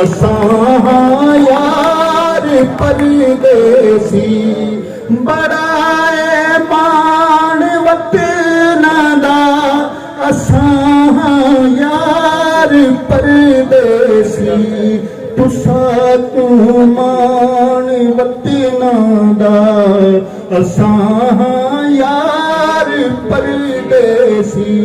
असां यार परदेसी बड़ाए मान वतन दा असां यार परदेसी तुसा तू मान वतन दा असां यार परदेसी।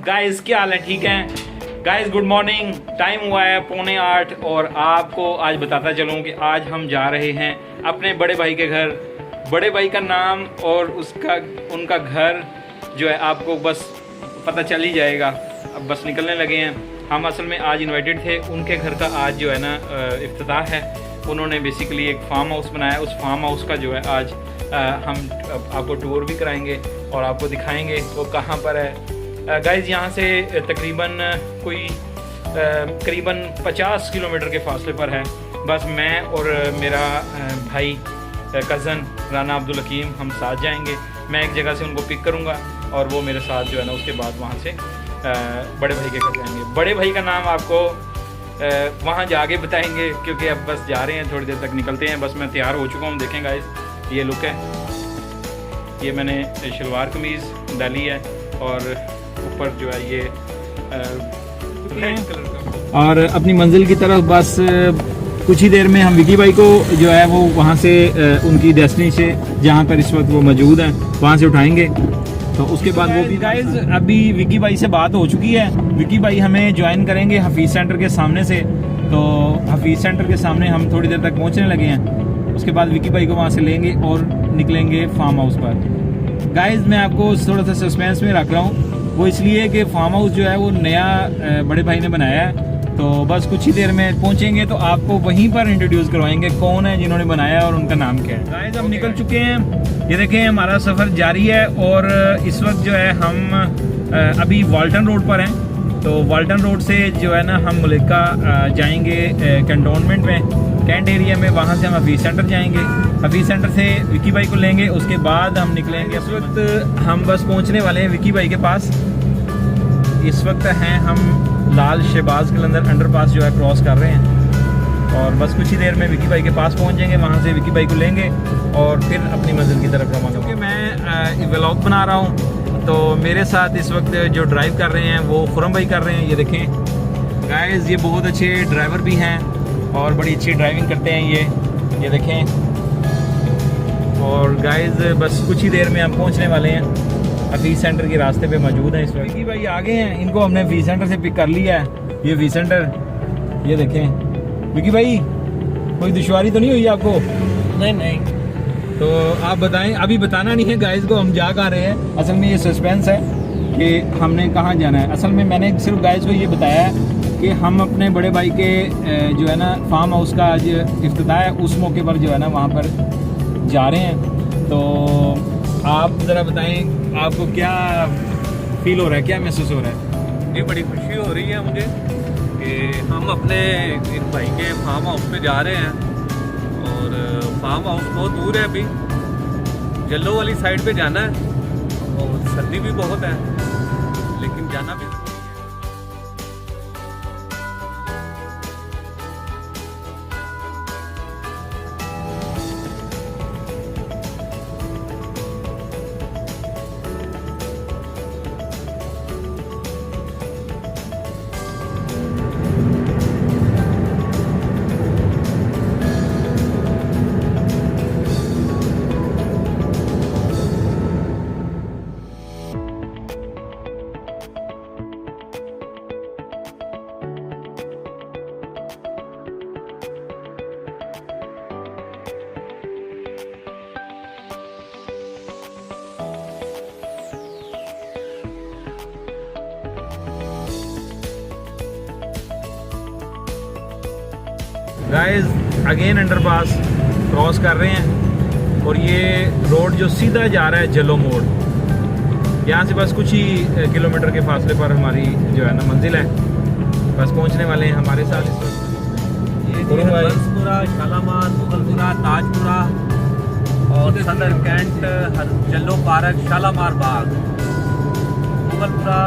गाइस क्या हाल है, ठीक है गाइस, गुड मॉर्निंग। टाइम हुआ है 7:45 और आपको आज बताता चलूँ कि आज हम जा रहे हैं अपने बड़े भाई के घर। बड़े भाई का नाम और उनका घर जो है आपको बस पता चल ही जाएगा। अब बस निकलने लगे हैं हम। असल में आज इनवाइटेड थे, उनके घर का आज जो है ना इफ्तिताह है। उन्होंने बेसिकली एक फार्म हाउस बनाया, उस फार्म हाउस का जो है आज हम आपको टूर भी कराएंगे और आपको दिखाएंगे वो कहाँ पर है। गाइज़ यहाँ से तकरीबन करीबन 50 किलोमीटर के फासले पर है। बस मैं और मेरा भाई कज़न राना अब्दुल हकीम हम साथ जाएंगे। मैं एक जगह से उनको पिक करूँगा और वो मेरे साथ जो है ना उसके बाद वहाँ से बड़े भाई के घर जाएंगे। बड़े भाई का नाम आपको वहाँ जाके बताएंगे क्योंकि अब बस जा रहे हैं, थोड़ी देर तक निकलते हैं। बस मैं तैयार हो चुका हूँ, देखें गाइस ये लुक है। ये मैंने शलवार कमीज़ डाली है और ऊपर जो है ये रेड कलर का। और अपनी मंजिल की तरफ बस कुछ ही देर में हम विकी भाई को जो है वो वहाँ से उनकी डेस्टिनी से जहाँ पर इस वक्त वो मौजूद हैं वहाँ से उठाएंगे। तो उसके बाद वो भी गाइस अभी विकी भाई से बात हो चुकी है। विकी भाई हमें ज्वाइन करेंगे हफीज़ सेंटर के सामने से। तो हफीज़ सेंटर के सामने हम थोड़ी देर तक पहुँचने लगे हैं। उसके बाद विकी भाई को वहाँ से लेंगे और निकलेंगे फार्म हाउस पर। गाइस मैं आपको थोड़ा सा सस्पेंस में रख रहा हूँ, वो इसलिए कि फार्म हाउस जो है वो नया बड़े भाई ने बनाया है। तो बस कुछ ही देर में पहुंचेंगे तो आपको वहीं पर इंट्रोड्यूस करवाएंगे कौन है जिन्होंने बनाया और उनका नाम क्या है। गाइस हम निकल चुके हैं, ये देखें हमारा सफ़र जारी है और इस वक्त जो है हम अभी वाल्टन रोड पर हैं। तो वाल्टन रोड से जो है ना हम मुल्का जाएंगे कैंटोनमेंट में, कैंट एरिया में। वहाँ से हम हफीज़ सेंटर जाएंगे, हफीज़ सेंटर से विकी भाई को लेंगे, उसके बाद हम निकलेंगे। इस वक्त हम बस पहुँचने वाले हैं विकी भाई के पास। इस वक्त हैं हम लाल शहबाज के अंदर अंडरपास जो है क्रॉस कर रहे हैं और बस कुछ ही देर में विकी भाई के पास पहुँच जाएंगे। वहाँ से विकी भाई को लेंगे और फिर अपनी मंजिल की तरफ रवाना होंगे। मैं व्लॉग बना रहा हूँ तो मेरे साथ इस वक्त जो ड्राइव कर रहे हैं वो खुरम भाई कर रहे हैं। ये देखें गाइस ये बहुत अच्छे ड्राइवर भी हैं और बड़ी अच्छी ड्राइविंग करते हैं ये देखें। और गाइस बस कुछ ही देर में हम पहुंचने वाले हैं, हफीज़ सेंटर के रास्ते पे मौजूद हैं इस वक्त। विकी भाई आगे हैं, इनको हमने हफीज़ सेंटर से पिक कर लिया है। ये हफीज़ सेंटर ये देखें। विकी भाई कोई दुश्वारी तो नहीं हुई आपको? नहीं। तो आप बताएं, अभी बताना नहीं है गाइस को हम जा कहाँ रहे हैं। असल में ये सस्पेंस है कि हमने कहाँ जाना है। असल में मैंने सिर्फ गाइस को ये बताया है कि हम अपने बड़े भाई के जो है ना फार्म हाउस का आज इफ्तिताह है, उस मौके पर जो है ना वहाँ पर जा रहे हैं। तो आप ज़रा बताएं आपको क्या फील हो रहा है, क्या महसूस हो रहा है? ये बड़ी खुशी हो रही है मुझे कि हम अपने एक भाई के फार्म हाउस पे जा रहे हैं और फार्म हाउस बहुत दूर है, अभी जल्लो वाली साइड पे जाना है और सर्दी भी बहुत है लेकिन जाना भी। गाइस अगेन अंडरपास क्रॉस कर रहे हैं और ये रोड जो सीधा जा रहा है जलो मोड़, यहाँ से बस कुछ ही किलोमीटर के फासले पर हमारी जो है ना मंजिल है। बस पहुँचने वाले हैं हमारे साथ इस वक्त। ये बंसपुरा, शालामार, मुगलपुरा, ताजपुरा और सदर कैंट, जल्लो पार्क, शालामार बाग। मुगलपुरा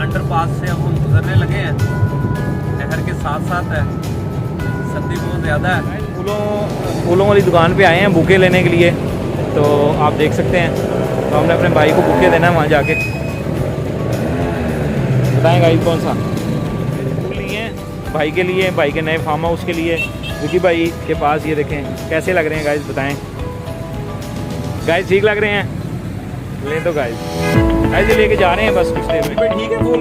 अंडरपास से अब हम गुजरने लगे हैं। नहर के साथ साथ है, सर्दी बहुत ज़्यादा है। फूलों वाली दुकान पे आए हैं बुके लेने के लिए, तो आप देख सकते हैं। तो हमने अपने भाई को बुके देना है वहाँ जाके। बताएं गाइस कौन सा फूल लिए हैं भाई के लिए, भाई के नए फार्म हाउस के लिए, विकी भाई के पास। ये देखें कैसे लग रहे हैं गाइस, बताएं गाइस ठीक लग रहे हैं? ले तो गाइस ऐसे लेके जा रहे हैं बस कुछ देर में। भाई ठीक है फूल,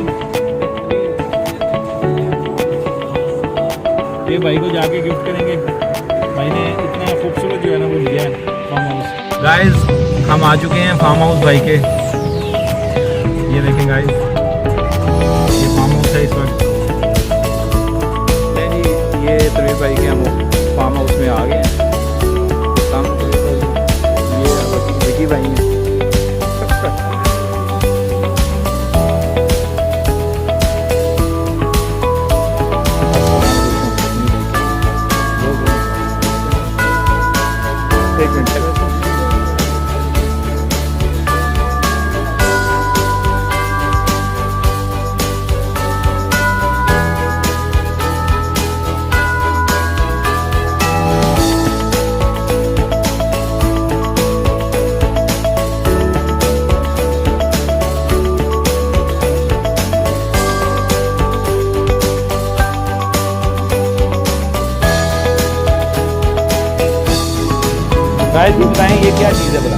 ये भाई को जाके गिफ्ट करेंगे। भाई ने इतना खूबसूरत जो है ना वो लिया है फार्म हाउस। गाइस हम आ चुके हैं फार्म हाउस भाई के। ये देखें गाइस, ये फार्म हाउस है इस वक्त। नहीं जी, ये तनवीर भाई के हम फार्म हाउस में आ गए हैं। ये विकी भाई हैं। एक मिनट गाइस बताएं ये क्या चीज़ है भला?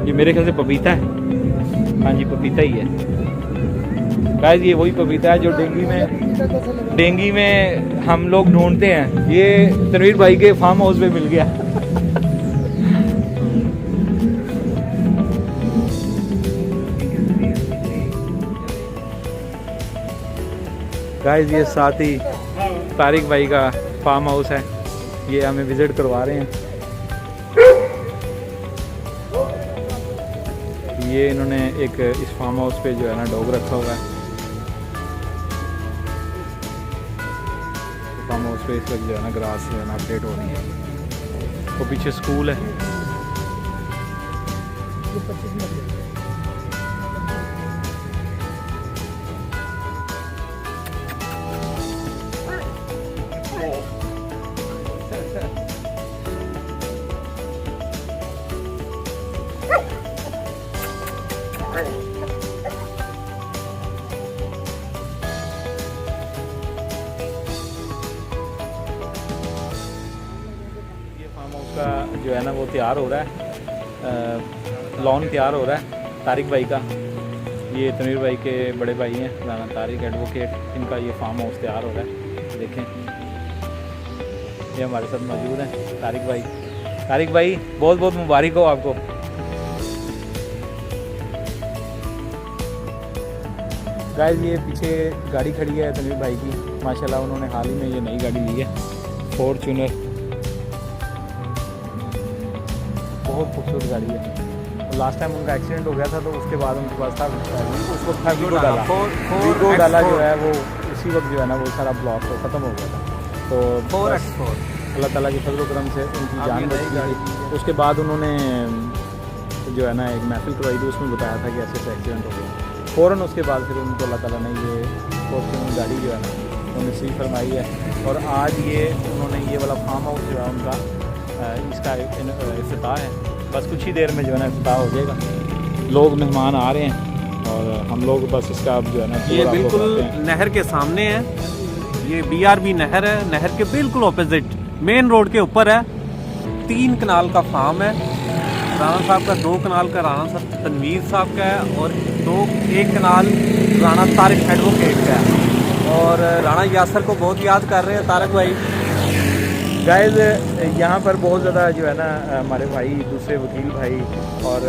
ये मेरे ख्याल से पपीता है। हाँ जी पपीता ही है गाइस। ये वही पपीता है जो डेंगी में हम लोग ढूंढते हैं। ये तनवीर भाई के फार्म हाउस पे मिल गया। गाइस ये साथ ही तारिक भाई का फार्म हाउस है, ये हमें विजिट करवा रहे हैं। ये इन्होंने एक इस फार्म हाउस पे जो है ना डॉग रखा हुआ है। फार्म हाउस पे इस वक्त जो है ना ग्रास जो है ना अपडेट हो रही है। वो पीछे स्कूल है। का जो है ना वो तैयार हो रहा है, लॉन तैयार हो रहा है तारिक भाई का। ये तनवीर भाई के बड़े भाई हैं राना तारिक एडवोकेट, इनका ये फार्म हाउस तैयार हो रहा है। देखें ये हमारे साथ मौजूद हैं तारिक भाई। तारिक भाई बहुत बहुत मुबारक हो आपको। गाइस ये पीछे गाड़ी खड़ी है तनवीर भाई की, माशाल्लाह उन्होंने हाल ही में ये नई गाड़ी ली है फॉर्च्यूनर। बहुत खूबसूरत गाड़ी है। लास्ट टाइम उनका एक्सीडेंट हो गया था तो उसके बाद उनके पास था उस वक्त था वीगो डाला। वीगो डाला जो है वो उसी वक्त जो है ना वो सारा ब्लॉक तो ख़त्म हो गया था। तो अल्लाह ताला के फजल करम से उनकी जान बच गई थी। उसके बाद उन्होंने जो है ना एक महफिल करवाई थी, उसमें बताया था कि ऐसे एक्सीडेंट हो गया। फ़ौरन उसके बाद फिर उनको अल्लाह ताला ने ये फॉर्च्यूनर गाड़ी जो है ना वो नसीब फरमाई है। और आज ये उन्होंने ये वाला फार्म हाउस जो है उनका इसका इफ्तिताह है। बस कुछ ही देर में जो है ना इफ्तिताह हो जाएगा। लोग मेहमान आ रहे हैं और हम लोग बस इसका अब जो है ना ये बिल्कुल नहर के सामने है। ये BRB नहर है। नहर के बिल्कुल ऑपोजिट मेन रोड के ऊपर है। 3 कनाल का फार्म है। राना साहब का 2 कनाल का, राना साहब तनवीर साहब का है, और 1 कनाल राना तारिक एडवोकेट का है। और राना यासर को बहुत याद कर रहे हैं तारिक भाई। गाइस यहाँ पर बहुत ज़्यादा जो है ना हमारे भाई, दूसरे वकील भाई और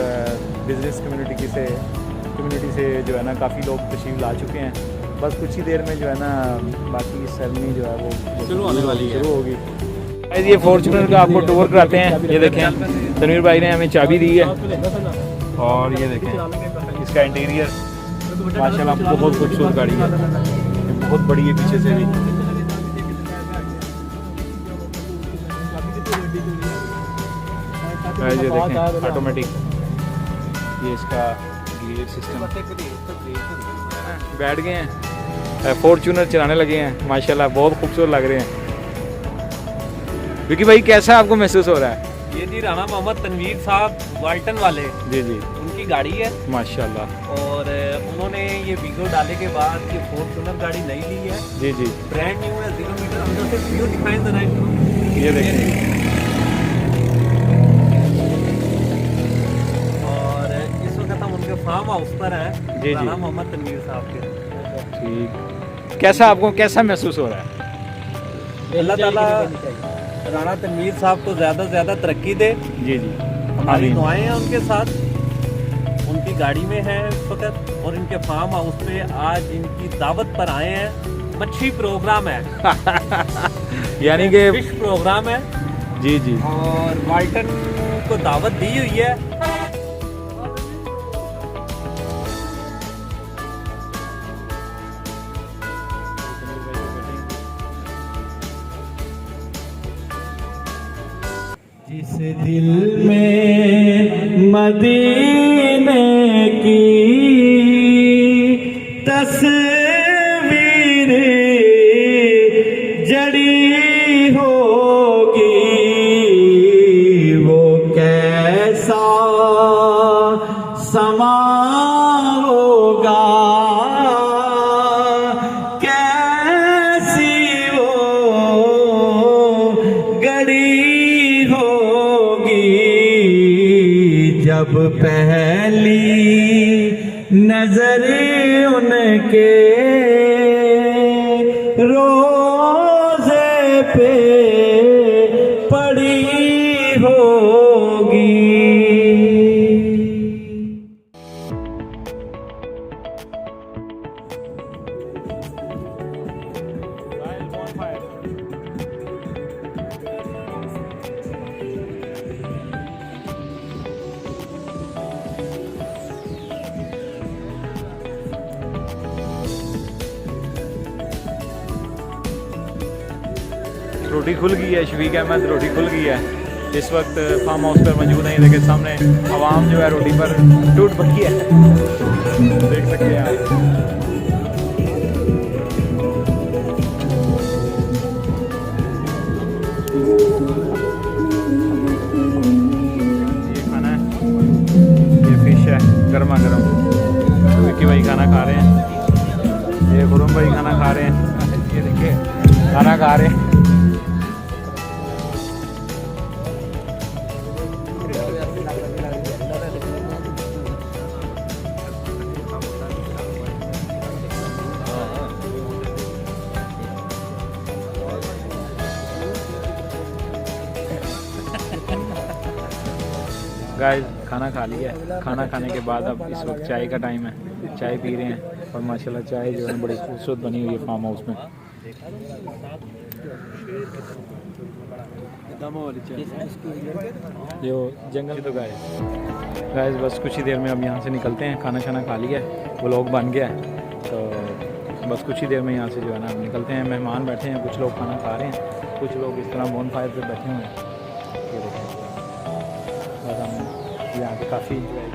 बिज़नेस कम्युनिटी से जो है ना काफ़ी लोग तशरीफ़ ला चुके हैं। बस कुछ ही देर में जो है ना बाकी सेरेमनी जो है वो शुरू होने वाली है, शुरू होगी। गाइस ये फॉर्च्यूनर का आपको टूर कराते हैं। ये देखें तनवीर भाई ने हमें चाबी दी है और ये देखें इसका इंटीरियर माशाल्लाह बहुत खूबसूरत गाड़ी है, बहुत बड़ी है पीछे से भी। ये देखें ऑटोमेटिक ये इसका गियर सिस्टम। बैठ गए हैं, फॉर्च्यूनर चलाने लगे हैं माशाल्लाह, बहुत खूबसूरत लग रहे हैं। विकी भाई कैसा आपको महसूस हो रहा है? ये जी राणा मोहम्मद तनवीर साहब वाल्टन वाले, जी जी उनकी गाड़ी है माशाल्लाह। और उन्होंने ये वीगो डालने के बाद ये फॉर्च्यूनर गाड़ी नई ली है, जी जी ब्रांड न्यू है, 0 मीटर। अंदर से व्यू दिखाएं जरा इनको, ये देखें। और इस वक्त हम उनके फार्म हाउस पर हैं, जी। राणा मोहम्मद तनवीर साहब के। ठीक, कैसा आपको कैसा महसूस हो रहा है? अल्लाह ताला राणा तनवीर साहब को ज़्यादा से ज़्यादा तरक्की दे, जी जी हमारी आमीन। दुआएं हैं उनके साथ। उनकी गाड़ी में है इस वक्त, और इनके फार्म हाउस पे आज इनकी दावत पर आए हैं। मच्छी प्रोग्राम है, यानी कि फिश प्रोग्राम है, जी जी और वाल्टन को दावत दी हुई है। जिस दिल में मदीने की तस्वीर जड़ी होगी, वो कैसा समा होगा, कैसी वो गड़ी होगी, जब पहली नजर उनके रोज़े पे पड़ी होगी। रोटी खुल गई है, शफीक अहमद रोटी खुल गई है। इस वक्त फार्म हाउस पर मौजूद है, देखिए सामने आवाम जो है रोटी पर टूट पकी है, देख सकते हैं आप। ये खाना है, ये फिश है गर्मा गर्म, विक्की भाई खाना खा रहे हैं, ये खुरम भाई खाना खा रहे हैं, ये देखिए खाना खा रहे हैं। गाइस खाना खा लिया है, खाना खाने के बाद अब इस वक्त चाय का टाइम है, चाय पी रहे हैं। और माशाल्लाह चाय जो है बड़ी खूबसूरत बनी हुई है फार्म हाउस में। जो जंगल तो गाइस बस कुछ ही देर में अब यहाँ से निकलते हैं, खाना शाना खा लिया है, व्लॉग बन गया है, तो बस कुछ ही देर में यहाँ से जो है ना निकलते हैं। मेहमान बैठे हैं, कुछ लोग खाना खा रहे हैं, कुछ लोग इस तरह बोन फायर पे बैठे हुए हैं। बस हम यहाँ पे काफ़ी इंजॉय किया।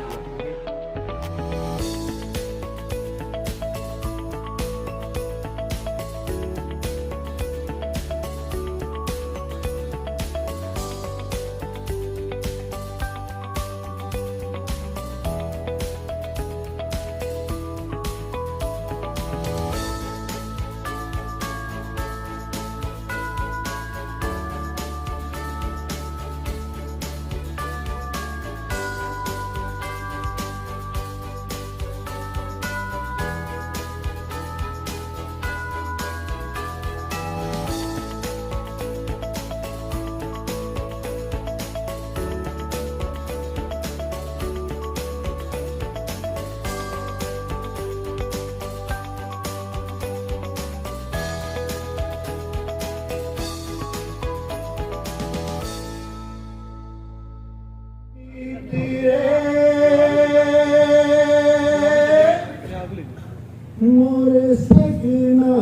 मोरे सजना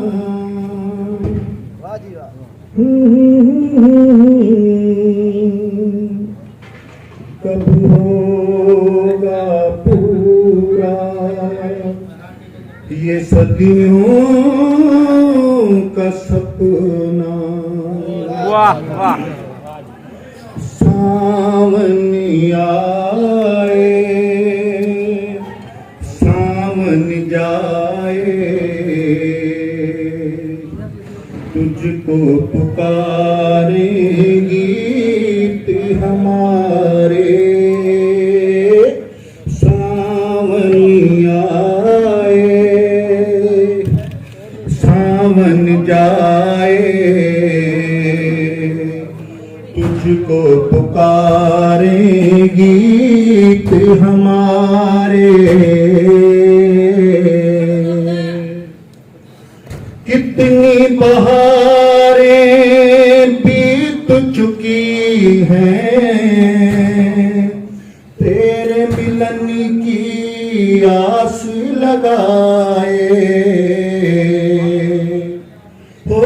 कभी होगा ये सदियों का सपना वाह वाह। सावन आए सावन जाए, तुझको पुकारे गीत हमारे। सावन आए सावन जाए, तुझको पुकारे गीत हमारे। कितनी बहारें बीत चुकी हैं, तेरे मिलन की आस लगाए। ओ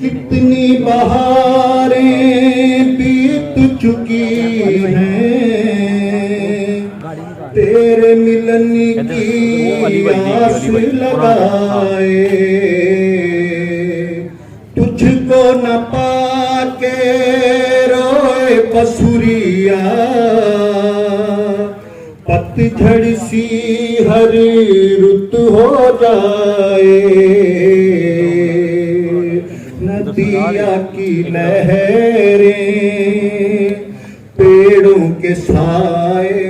कितनी बहारें बीत चुकी हैं, तेरे मिलन की आस लगाए। तुझको न पाके रोए बसुरिया, पतझड़ सी हर रुत हो जाए। नदिया की लहरें पेड़ों के साए,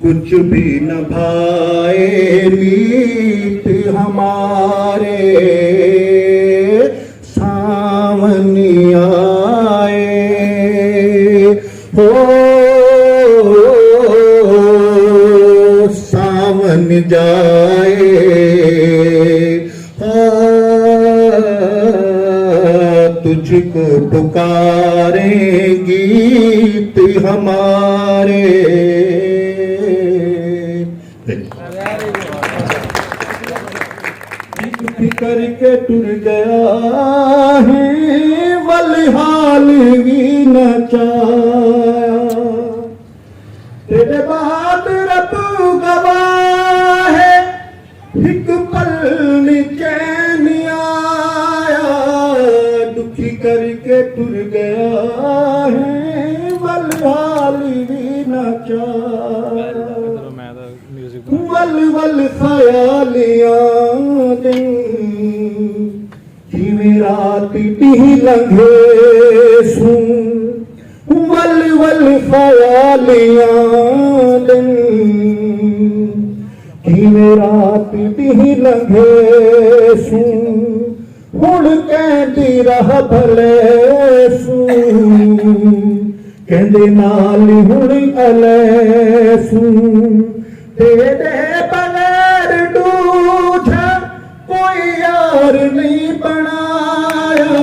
कुछ भी न भाए मीत हमारे। सावन आए हो सावन जाए, तुझको पुकारे गीत हमारे। करके टूट गया है बलिहाल भी न चाया, तेरे बाद रब गवाह है एक पल चैन आया। दुखी करके टूट गया है बलिहाल भी न चाया। वल वल ख्यालियां दिन जिवें रात दी लंघे सूं। वल वल ख्यालियां दिन जिवें रात दी लंघे सूं। हुण कहंदी रह भले सूं, कहंदे नाल हुण अले सूं। तेरे बगैर दूजा कोई यार नहीं बनाया।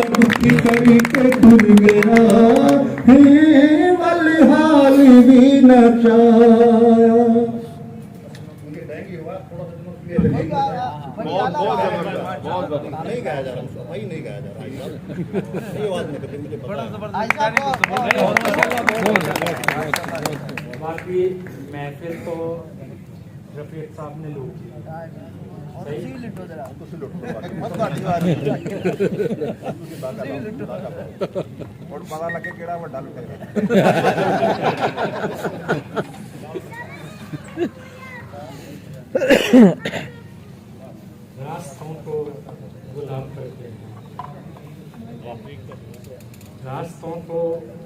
दुखी करके टूट गया है बलिहाल भी न चाया। नहीं गाया जा रहा, भाई नहीं गाया जा रहा, ये बात नहीं करते मुझे पता है। बाकी महफिल तो रफीक साहब ने लूट ली। पता लगे केड़ा वड्डा लुटेगा। रास्तों को गुलाब करते हैं, रास्तों को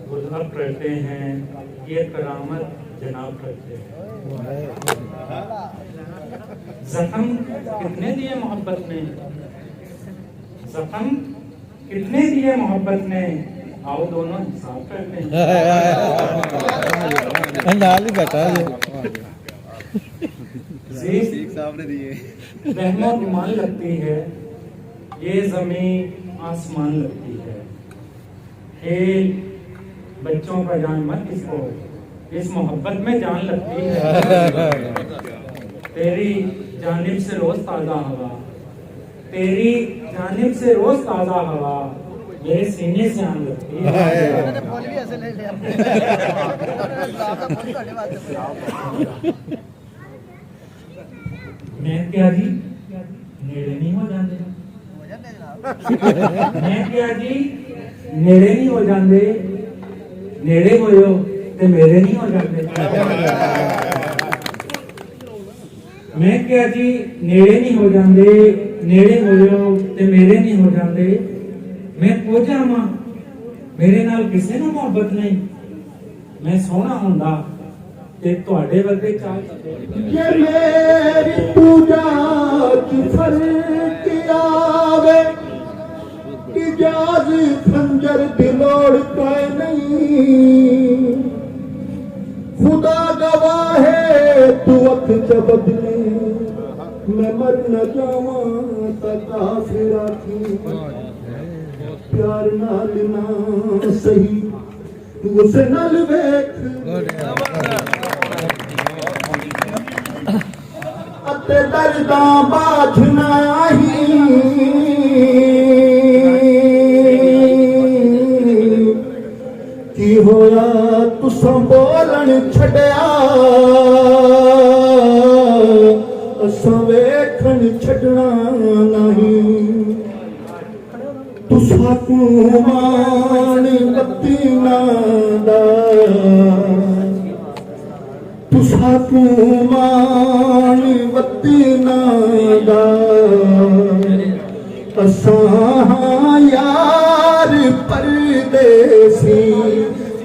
गुलाब करते हैं, ये करामत जनाब करते हैं। जख्म कितने दिए मोहब्बत ने, जख्म कितने दिए मोहब्बत ने, आओ दोनों हिसाब करते हैं। रहमत मान लगती है, ये जमीन आसमान लगती है। खेल बच्चों का जान मत इसको, इस मोहब्बत में जान लगती है। तेरी जानिब से रोज ताजा हवा, तेरी जानिब से रोज ताजा हवा मेरे सीने से आन लगती है। मैं क्या जी नेड़े नहीं हो जाते, मैं क्या जी नेड़े नहीं हो जाते, नेड़े होयो ते मेरे नहीं हो जाते। मैं क्या जी नेड़े नहीं हो जाते, नेड़े होयो ते मेरे नहीं हो जाते। मैं को जावां मेरे नाल किसे नूं मोहब्बत नहीं, मैं सोहना हुंदा ते तुहाडे वर्गे चाल ये मेरी पूजा की फर्क आवे, इजाज खंजर दिलोड़ कोई नहीं। खुदा गवाह है तू अख बदले, मैं मर न जावां ता काफिर आखी। प्यार नाल ना सही उस नाल वेख, अते दर्दा बाझना ही की होया तुसां बोलन छड़िया, असां वेखण छड़ना नहीं। तुसां को मान बत्ती नादा, तुसां को मान बत्ती नादा। असां यार परदेसी,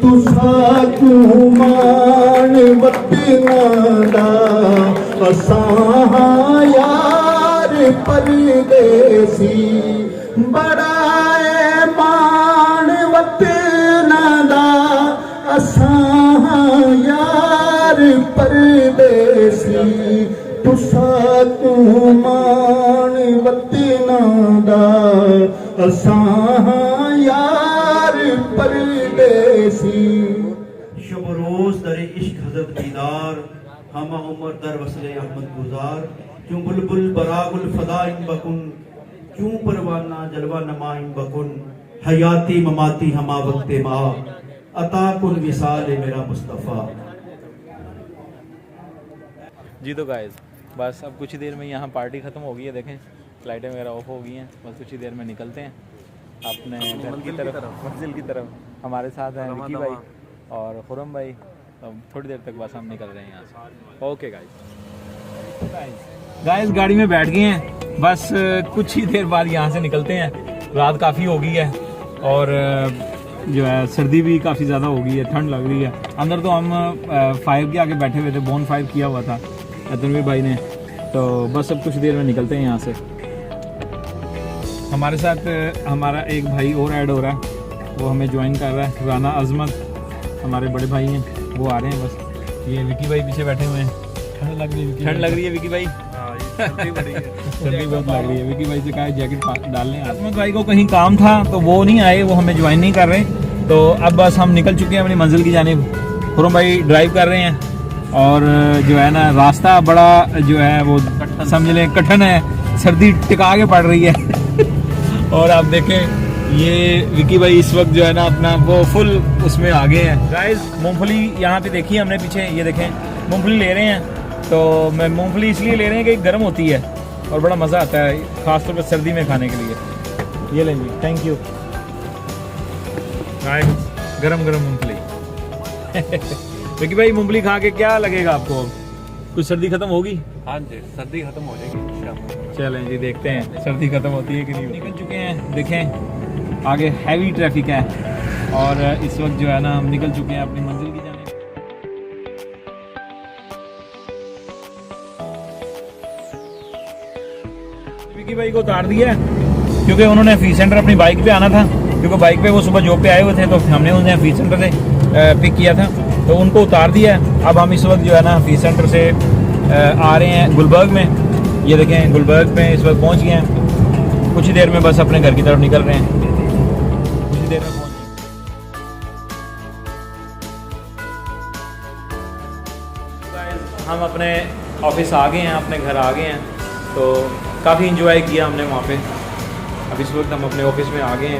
तुसां को मान बत्ती नादा। असां यार परदेसी, बड़ा मान वतना दा। असां यार परदेसी, तुसां को मान वतना दा। असां यार परदेसी। शब रोज दरे इश्क हजरत दीदार, हम उमर दर वसले अहमद गुजार। क्यों बुलबुल बरागुल फदा इन बकुन, क्यों परवाना जलवा नमा इन बकुन। हयाती ममाती हमा वक्ते मा, अता कुन विसाल मेरा मुस्तफ़ा। जी तो गाइस बस अब कुछ ही देर में यहाँ पार्टी ख़त्म हो गई है, देखें लाइटें वगैरह ऑफ हो गई हैं। बस कुछ ही देर में निकलते हैं अपने घर की तरफ, मंजिल की तरफ। हमारे साथ हैं विकी भाई और खुरम भाई। तो थोड़ी देर तक बस हम निकल रहे हैं यहाँ से। ओके गाइस गाड़ी में बैठ गए हैं, बस कुछ ही देर बाद यहाँ से निकलते हैं। रात काफ़ी हो गई है और जो है सर्दी भी काफ़ी ज़्यादा हो गई है, ठंड लग रही है। अंदर तो हम फायर के आगे बैठे हुए थे, बोन फायर किया हुआ था तनवीर भाई ने। तो बस अब कुछ देर में निकलते हैं यहाँ से। हमारे साथ हमारा एक भाई और ऐड हो रहा है, वो हमें ज्वाइन कर रहा है। राना अजमत हमारे बड़े भाई हैं, वो आ रहे हैं। बस ये विकी भाई पीछे बैठे हुए हैं। ठंड लग रही है विकी भाई। सर्दी बहुत लग रही है। विकी भाई से कहा जैकेट डाल लें। अजमत भाई को कहीं काम था तो वो नहीं आए, वो हमें ज्वाइन नहीं कर रहे। तो अब बस हम निकल चुके हैं अपनी मंजिल की जानिब। खुरम भाई ड्राइव कर रहे हैं और जो है ना रास्ता बड़ा जो है वो समझ लें कठिन है, सर्दी टिका के पड़ रही है। और आप देखें ये विकी भाई इस वक्त जो है ना अपना वो फुल उसमें आगे हैं। गाइस मूंगफली यहाँ पे देखिए हमने पीछे, ये देखें मूंगफली ले रहे हैं। तो मैं मूंगफली इसलिए ले रहे हैं कि गर्म होती है और बड़ा मज़ा आता है, ख़ासतौर पर सर्दी में खाने के लिए। ये लें जी, थैंक यू। गरम गरम मूंगफली। विकी भाई मूंगफली खा के क्या लगेगा आपको? कुछ सर्दी खत्म होगी? हाँ जी, सर्दी खत्म हो जाएगी। चलें जी देखते हैं सर्दी खत्म होती है कि नहीं। निकल चुके हैं, देखें आगे हैवी ट्रैफिक है और इस वक्त जो है ना हम निकल चुके हैं अपनी मंजिल की जाने। विकी भाई को उतार दिया है क्योंकि उन्होंने हफीज सेंटर अपनी बाइक पे आना था, क्योंकि बाइक पे वो सुबह जॉब पे आए हुए थे। तो हमने उन्हें हफीज सेंटर से पिक किया था, तो उनको उतार दिया है। अब हम इस वक्त जो है ना हफीज सेंटर से आ रहे हैं गुलबर्ग में। ये देखें गुलबर्ग में इस वक्त पहुंच गए हैं। कुछ ही देर में बस अपने घर की तरफ निकल रहे हैं, कुछ ही देर में पहुंच गए। हम अपने ऑफिस आ गए हैं, अपने घर आ गए हैं तो काफ़ी इंजॉय किया हमने वहाँ पे। अब इस वक्त हम अपने ऑफिस में आ गए हैं।